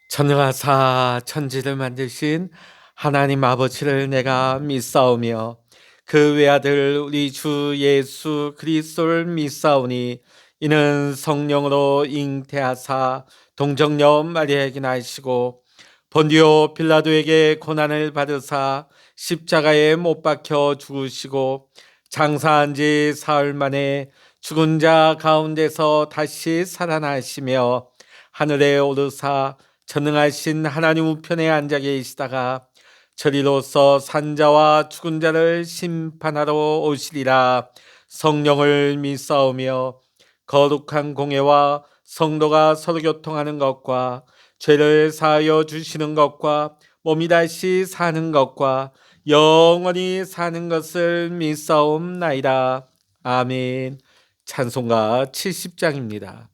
전능하사 천지를 만드신 하나님 아버지를 내가 믿사오며 그 외아들 우리 주 예수 그리스도를 믿사오니 이는 성령으로 잉태하사 동정녀 마리아에게 나시고 본디오 빌라도에게 고난을 받으사 십자가에 못 박혀 죽으시고 장사한 지 사흘 만에 죽은 자 가운데서 다시 살아나시며 하늘에 오르사 전능하신 하나님 우편에 앉아 계시다가 저리로서 산자와 죽은 자를 심판하러 오시리라. 성령을 믿사오며 거룩한 공예와 성도가 서로 교통하는 것과 죄를 사하여 주시는 것과 몸이 다시 사는 것과 영원히 사는 것을 믿사옵나이다. 아멘. 찬송가 70장입니다.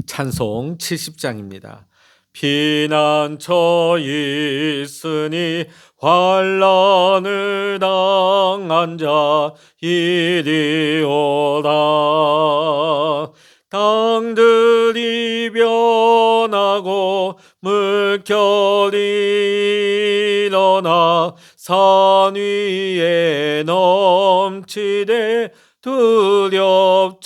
찬송 70장입니다. 피난처 있으니 환난을 당한 자 이리오라. 땅들이 변하고 물결이 일어나 산 위에 넘치되 두렵잖네.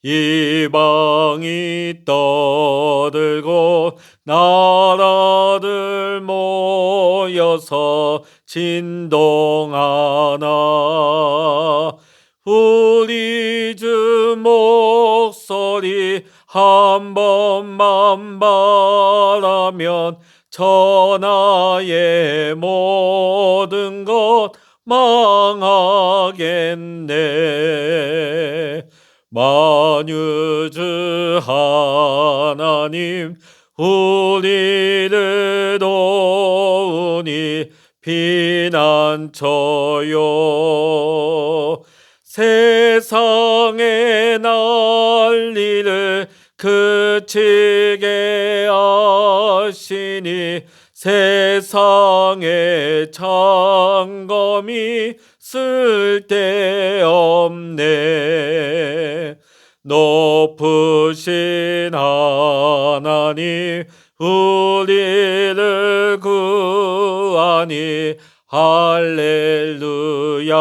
이방이 떠들고 나라들 모여서 진동하나 우리 주 목소리 한 번만 바라면 천하의 모든 것 망하겠네. 만유주 하나님 우리를 도우니 피난처요. 세상의 난리를 그치게 하시니 세상의 창검이 쓸데없네. 높으신 하나님 우리를 구하니 할렐루야.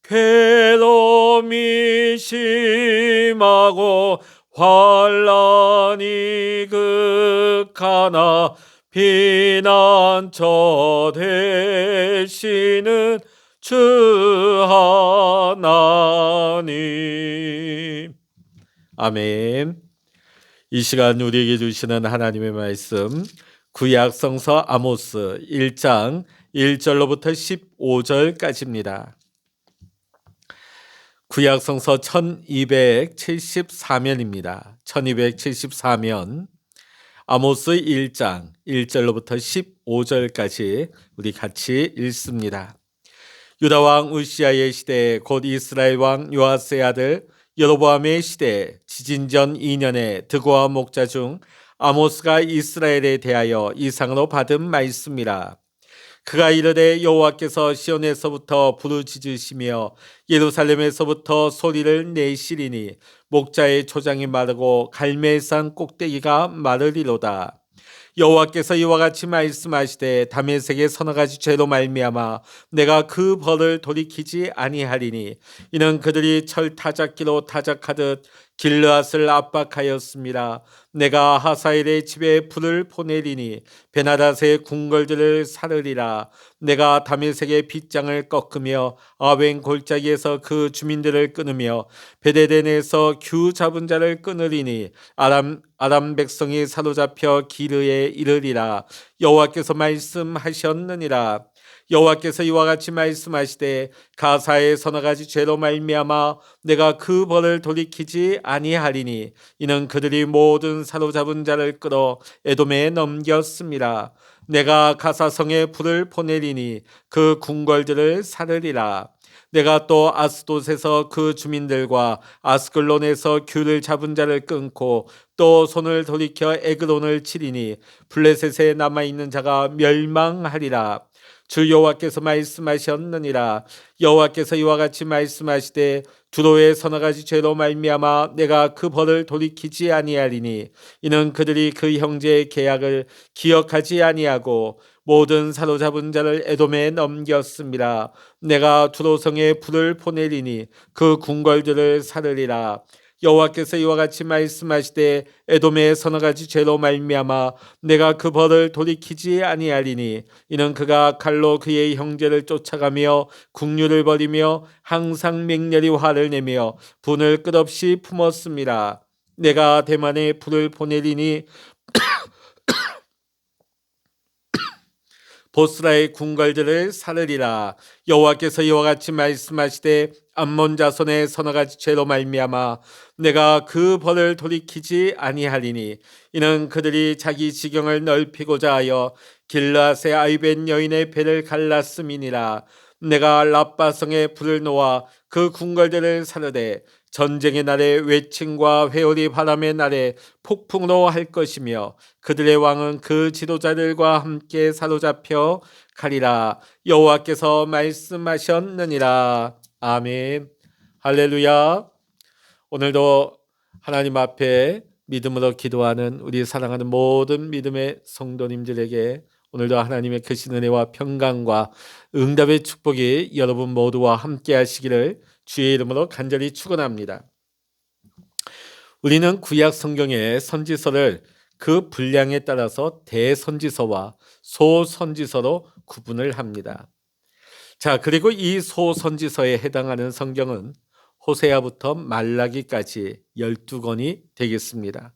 괴로움이 심하고 환난이 극하나 피난처 되시는 주 하나님. 아멘. 이 시간 우리에게 주시는 하나님의 말씀 구약성서 아모스 1장 1절로부터 15절까지입니다. 구약성서 1274면입니다. 1274면 아모스 1장 1절로부터 15절까지 우리 같이 읽습니다. 유다왕 우시아의 시대에 곧 이스라엘 왕 요아스의 아들 여로보암의 시대에 지진전 2년에 드고와 목자 중 아모스가 이스라엘에 대하여 이상으로 받은 말씀이라. 그가 이르되 여호와께서 시온에서부터 부르짖으시며 예루살렘에서부터 소리를 내시리니 목자의 초장이 마르고 갈멜산 꼭대기가 마르리로다. 여호와께서 이와 같이 말씀하시되 다메섹의 서너 가지 죄로 말미암아 내가 그 벌을 돌이키지 아니하리니 이는 그들이 철 타작기로 타작하듯 길르앗을 압박하였습니다. 내가 하사엘의 집에 불을 보내리니 베나닷의 궁궐들을 사르리라. 내가 다메섹의 빗장을 꺾으며 아웬 골짜기에서 그 주민들을 끊으며 베데덴에서 규 잡은 자를 끊으리니 아람 백성이 사로잡혀 기르에 이르리라. 여호와께서 말씀하셨느니라. 여호와께서 이와 같이 말씀하시되 가사의 서너 가지 죄로 말미암아 내가 그 벌을 돌이키지 아니하리니 이는 그들이 모든 사로잡은 자를 끌어 에돔에 넘겼습니다. 내가 가사성에 불을 보내리니 그 궁궐들을 사르리라. 내가 또 아스돗에서 그 주민들과 아스글론에서 귤을 잡은 자를 끊고 또 손을 돌이켜 에그론을 치리니 블레셋에 남아있는 자가 멸망하리라. 주 여호와께서 말씀하셨느니라. 여호와께서 이와 같이 말씀하시되 두로의 서너 가지 죄로 말미암아 내가 그 벌을 돌이키지 아니하리니 이는 그들이 그 형제의 계약을 기억하지 아니하고 모든 사로잡은 자를 에돔에 넘겼습니다. 내가 두로성에 불을 보내리니 그 궁궐들을 사르리라. 여호와께서 이와 같이 말씀하시되 에돔의 서너 가지 죄로 말미암아 내가 그 벌을 돌이키지 아니하리니 이는 그가 칼로 그의 형제를 쫓아가며 국류를 벌이며 항상 맹렬히 화를 내며 분을 끝없이 품었습니다. 내가 대만에 불을 보내리니 보스라의 궁궐들을 사르리라. 여호와께서 이와 같이 말씀하시되 암몬 자손의 서너 가지 죄로 말미암아 내가 그 벌을 돌이키지 아니하리니 이는 그들이 자기 지경을 넓히고자 하여 길라앗의 아이벤 여인의 배를 갈랐음이니라. 내가 라빠성에 불을 놓아 그 궁궐들을 사르되 전쟁의 날에 외침과 회오리 바람의 날에 폭풍으로 할 것이며 그들의 왕은 그 지도자들과 함께 사로잡혀 가리라. 여호와께서 말씀하셨느니라. 아멘. 할렐루야. 오늘도 하나님 앞에 믿음으로 기도하는 우리 사랑하는 모든 믿음의 성도님들에게 오늘도 하나님의 크신 은혜와 평강과 응답의 축복이 여러분 모두와 함께 하시기를 주의 이름으로 간절히 축원합니다. 우리는 구약 성경의 선지서를 그 분량에 따라서 대선지서와 소선지서로 구분을 합니다. 자, 그리고 이 소선지서에 해당하는 성경은 호세아부터 말라기까지 12권이 되겠습니다.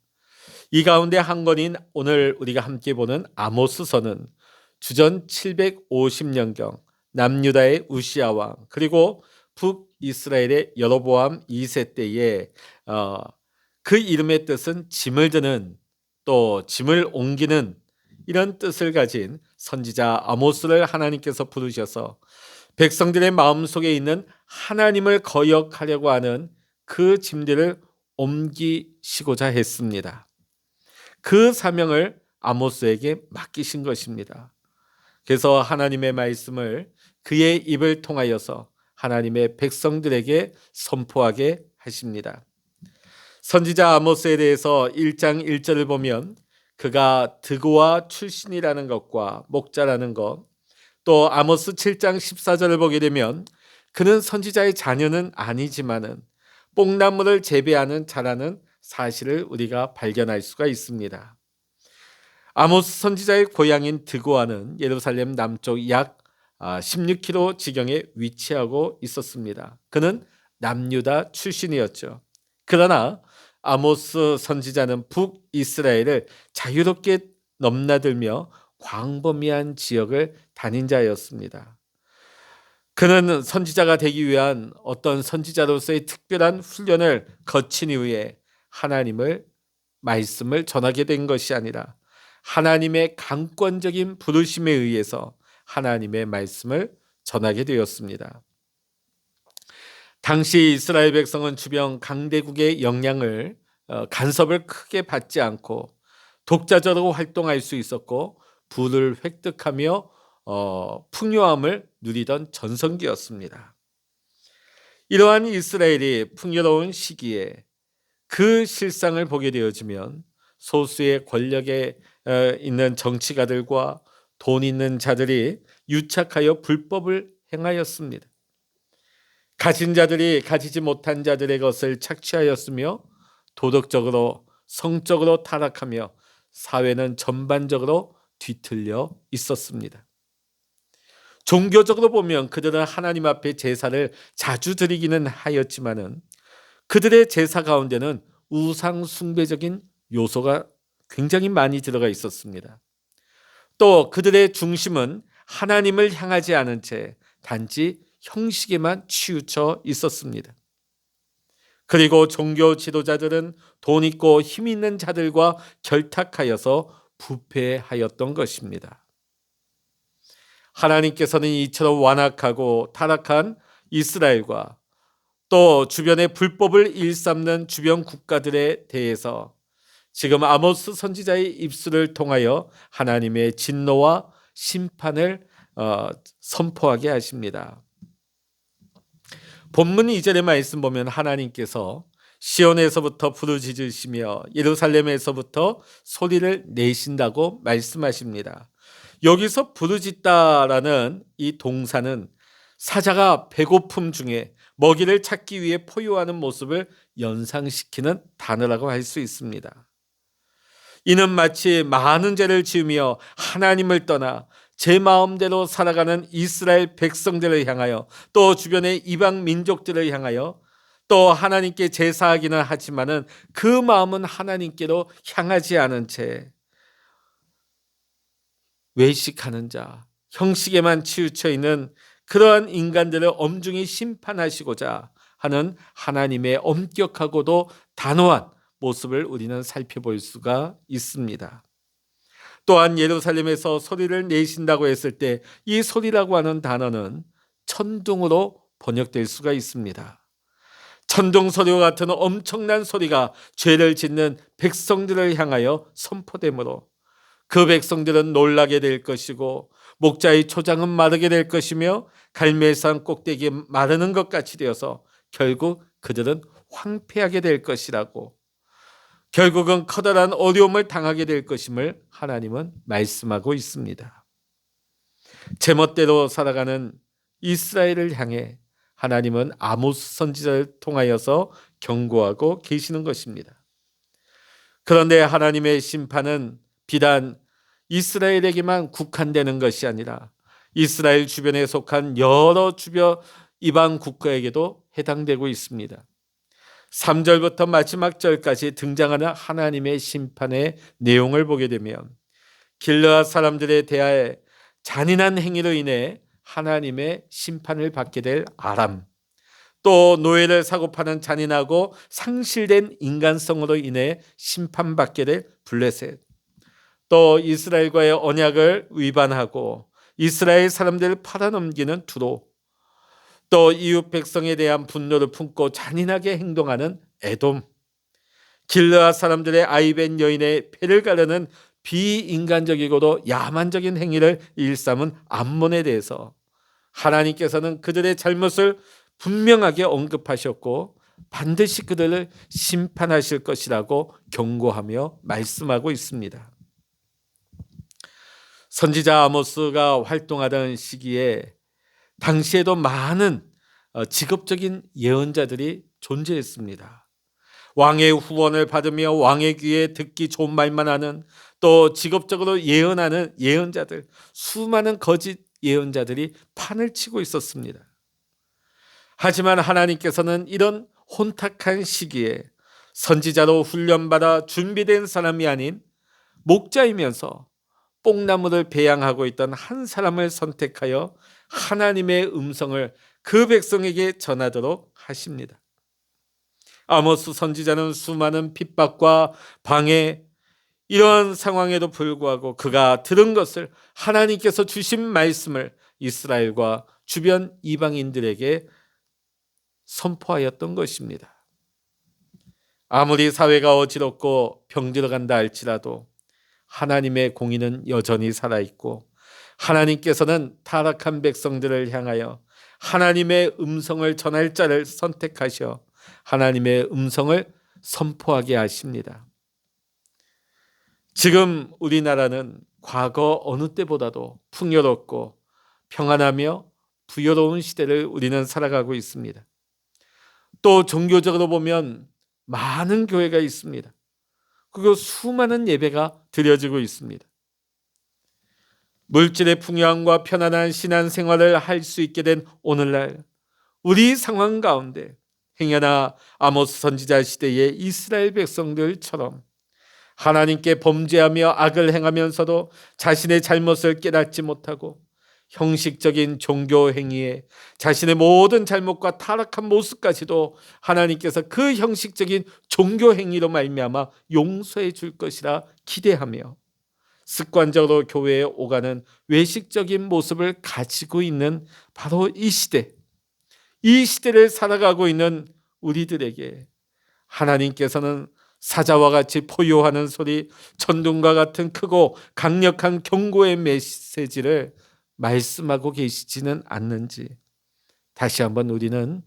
이 가운데 한 권인 오늘 우리가 함께 보는 아모스서는 주전 750년경 남유다의 우시아 왕 그리고 북이스라엘의 여로보암 2세 때에 그 이름의 뜻은 짐을 드는 또 짐을 옮기는 이런 뜻을 가진 선지자 아모스를 하나님께서 부르셔서 백성들의 마음속에 있는 하나님을 거역하려고 하는 그 짐들을 옮기시고자 했습니다. 그 사명을 아모스에게 맡기신 것입니다. 그래서 하나님의 말씀을 그의 입을 통하여서 하나님의 백성들에게 선포하게 하십니다. 선지자 아모스에 대해서 1장 1절을 보면 그가 드고아 출신이라는 것과 목자라는 것, 또 아모스 7장 14절을 보게 되면 그는 선지자의 자녀는 아니지만은 뽕나무를 재배하는 자라는 사실을 우리가 발견할 수가 있습니다. 아모스 선지자의 고향인 드고아는 예루살렘 남쪽 약 16km 지경에 위치하고 있었습니다. 그는 남유다 출신이었죠. 그러나 아모스 선지자는 북이스라엘을 자유롭게 넘나들며 광범위한 지역을 다닌 자였습니다. 그는 선지자가 되기 위한 어떤 선지자로서의 특별한 훈련을 거친 이후에 하나님을 말씀을 전하게 된 것이 아니라 하나님의 강권적인 부르심에 의해서 하나님의 말씀을 전하게 되었습니다. 당시 이스라엘 백성은 주변 강대국의 영향을 간섭을 크게 받지 않고 독자적으로 활동할 수 있었고 부를 획득하며 풍요함을 누리던 전성기였습니다. 이러한 이스라엘이 풍요로운 시기에 그 실상을 보게 되어지면 소수의 권력에 있는 정치가들과 돈 있는 자들이 유착하여 불법을 행하였습니다. 가진 자들이 가지지 못한 자들의 것을 착취하였으며 도덕적으로 성적으로 타락하며 사회는 전반적으로 뒤틀려 있었습니다. 종교적으로 보면 그들은 하나님 앞에 제사를 자주 드리기는 하였지만은 그들의 제사 가운데는 우상 숭배적인 요소가 굉장히 많이 들어가 있었습니다. 또 그들의 중심은 하나님을 향하지 않은 채 단지 형식에만 치우쳐 있었습니다. 그리고 종교 지도자들은 돈 있고 힘 있는 자들과 결탁하여서 부패하였던 것입니다. 하나님께서는 이처럼 완악하고 타락한 이스라엘과 또 주변의 불법을 일삼는 주변 국가들에 대해서 지금 아모스 선지자의 입술을 통하여 하나님의 진노와 심판을 선포하게 하십니다. 본문 2절의 말씀 보면 하나님께서 시온에서부터 부르짖으시며 예루살렘에서부터 소리를 내신다고 말씀하십니다. 여기서 부르짖다라는 이 동사는 사자가 배고픔 중에 먹이를 찾기 위해 포효하는 모습을 연상시키는 단어라고 할 수 있습니다. 이는 마치 많은 죄를 지으며 하나님을 떠나 제 마음대로 살아가는 이스라엘 백성들을 향하여 또 주변의 이방 민족들을 향하여 또 하나님께 제사하기는 하지만은 그 마음은 하나님께로 향하지 않은 채 외식하는 자, 형식에만 치우쳐 있는 그러한 인간들을 엄중히 심판하시고자 하는 하나님의 엄격하고도 단호한 모습을 우리는 살펴볼 수가 있습니다. 또한 예루살렘에서 소리를 내신다고 했을 때 이 소리라고 하는 단어는 천둥으로 번역될 수가 있습니다. 천둥 소리와 같은 엄청난 소리가 죄를 짓는 백성들을 향하여 선포되므로 그 백성들은 놀라게 될 것이고 목자의 초장은 마르게 될 것이며 갈멜산 꼭대기에 마르는 것 같이 되어서 결국 그들은 황폐하게 될 것이라고, 결국은 커다란 어려움을 당하게 될 것임을 하나님은 말씀하고 있습니다. 제멋대로 살아가는 이스라엘을 향해 하나님은 아모스 선지자를 통하여서 경고하고 계시는 것입니다. 그런데 하나님의 심판은 비단 이스라엘에게만 국한되는 것이 아니라 이스라엘 주변에 속한 여러 주변 이방 국가에게도 해당되고 있습니다. 3절부터 마지막 절까지 등장하는 하나님의 심판의 내용을 보게 되면 길르앗 사람들에 대하여 잔인한 행위로 인해 하나님의 심판을 받게 될 아람, 또 노예를 사고 파는 잔인하고 상실된 인간성으로 인해 심판받게 될 블레셋, 또 이스라엘과의 언약을 위반하고 이스라엘 사람들을 팔아넘기는 두로, 또 이웃 백성에 대한 분노를 품고 잔인하게 행동하는 에돔, 길르앗 사람들의 아이벤 여인의 배를 가르는 비인간적이고도 야만적인 행위를 일삼은 암몬에 대해서 하나님께서는 그들의 잘못을 분명하게 언급하셨고 반드시 그들을 심판하실 것이라고 경고하며 말씀하고 있습니다. 선지자 아모스가 활동하던 시기에 당시에도 많은 직업적인 예언자들이 존재했습니다. 왕의 후원을 받으며 왕의 귀에 듣기 좋은 말만 하는, 또 직업적으로 예언하는 예언자들, 수많은 거짓 예언자들이 판을 치고 있었습니다. 하지만 하나님께서는 이런 혼탁한 시기에 선지자로 훈련받아 준비된 사람이 아닌 목자이면서 뽕나무를 배양하고 있던 한 사람을 선택하여 하나님의 음성을 그 백성에게 전하도록 하십니다. 아모스 선지자는 수많은 핍박과 방해, 이러한 상황에도 불구하고 그가 들은 것을, 하나님께서 주신 말씀을 이스라엘과 주변 이방인들에게 선포하였던 것입니다. 아무리 사회가 어지럽고 병들어간다 할지라도 하나님의 공의는 여전히 살아있고 하나님께서는 타락한 백성들을 향하여 하나님의 음성을 전할 자를 선택하셔 하나님의 음성을 선포하게 하십니다. 지금 우리나라는 과거 어느 때보다도 풍요롭고 평안하며 부여로운 시대를 우리는 살아가고 있습니다. 또 종교적으로 보면 많은 교회가 있습니다. 그리고 수많은 예배가 드려지고 있습니다. 물질의 풍요함과 편안한 신앙생활을 할 수 있게 된 오늘날 우리 상황 가운데 행여나 아모스 선지자 시대의 이스라엘 백성들처럼 하나님께 범죄하며 악을 행하면서도 자신의 잘못을 깨닫지 못하고 형식적인 종교 행위에 자신의 모든 잘못과 타락한 모습까지도 하나님께서 그 형식적인 종교 행위로 말미암아 용서해 줄 것이라 기대하며 습관적으로 교회에 오가는 외식적인 모습을 가지고 있는 바로 이 시대, 이 시대를 살아가고 있는 우리들에게 하나님께서는 사자와 같이 포효하는 소리, 천둥과 같은 크고 강력한 경고의 메시지를 말씀하고 계시지는 않는지 다시 한번 우리는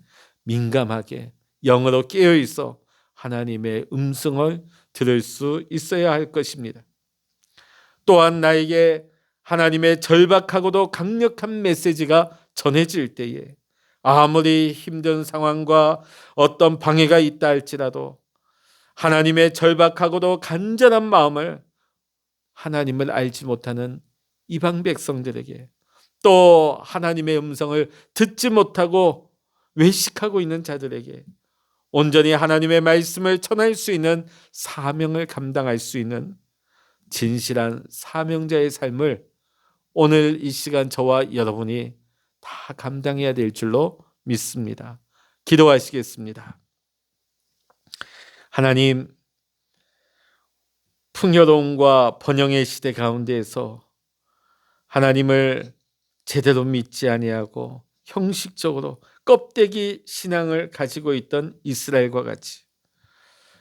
민감하게 영으로 깨어 있어 하나님의 음성을 들을 수 있어야 할 것입니다. 또한 나에게 하나님의 절박하고도 강력한 메시지가 전해질 때에 아무리 힘든 상황과 어떤 방해가 있다 할지라도 하나님의 절박하고도 간절한 마음을 하나님을 알지 못하는 이방 백성들에게 또 하나님의 음성을 듣지 못하고 외식하고 있는 자들에게 온전히 하나님의 말씀을 전할 수 있는 사명을 감당할 수 있는 진실한 사명자의 삶을 오늘 이 시간 저와 여러분이 다 감당해야 될 줄로 믿습니다. 기도하시겠습니다. 하나님, 풍요로움과 번영의 시대 가운데에서 하나님을 제대로 믿지 아니하고 형식적으로 껍데기 신앙을 가지고 있던 이스라엘과 같이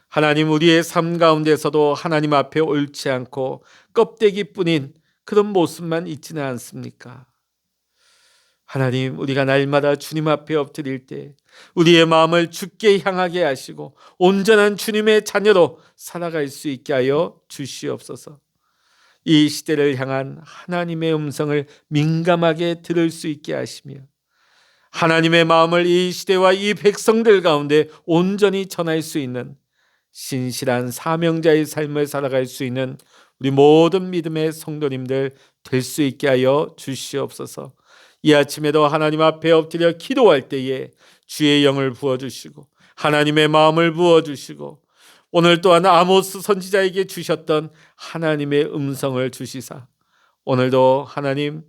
하나님, 우리의 삶 가운데서도 하나님 앞에 옳지 않고 껍데기뿐인 그런 모습만 있지는 않습니까? 하나님, 우리가 날마다 주님 앞에 엎드릴 때 우리의 마음을 주께 향하게 하시고 온전한 주님의 자녀로 살아갈 수 있게 하여 주시옵소서. 이 시대를 향한 하나님의 음성을 민감하게 들을 수 있게 하시며 하나님의 마음을 이 시대와 이 백성들 가운데 온전히 전할 수 있는 신실한 사명자의 삶을 살아갈 수 있는 우리 모든 믿음의 성도님들 될 수 있게 하여 주시옵소서. 이 아침에도 하나님 앞에 엎드려 기도할 때에 주의 영을 부어주시고 하나님의 마음을 부어주시고 오늘 또한 아모스 선지자에게 주셨던 하나님의 음성을 주시사 오늘도 하나님,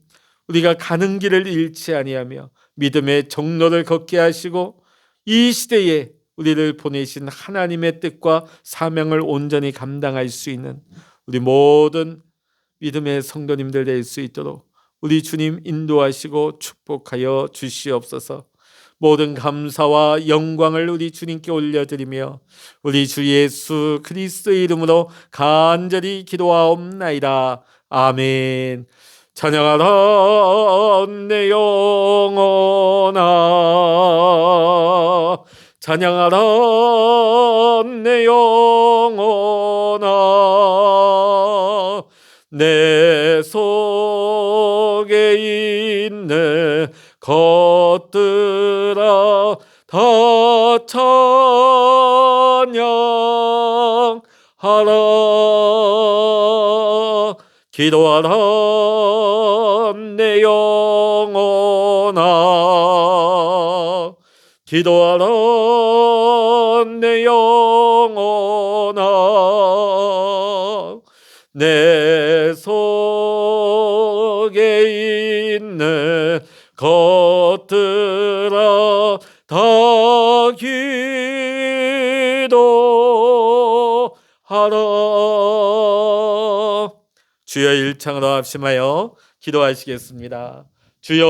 우리가 가는 길을 잃지 아니하며 믿음의 정로를 걷게 하시고 이 시대에 우리를 보내신 하나님의 뜻과 사명을 온전히 감당할 수 있는 우리 모든 믿음의 성도님들 될 수 있도록 우리 주님 인도하시고 축복하여 주시옵소서. 모든 감사와 영광을 우리 주님께 올려드리며 우리 주 예수 그리스도의 이름으로 간절히 기도하옵나이다. 아멘. 찬양하라 내 영혼아, 찬양하라 내 영혼아, 내 속에 있는 것들아 다 찬양하라. 기도하라 내 영혼아, 기도하라 내 영혼아, 내 속에 있는 것들아 다 기도하라. 주여, 일창으로 합심하여 기도하시겠습니다. 주여.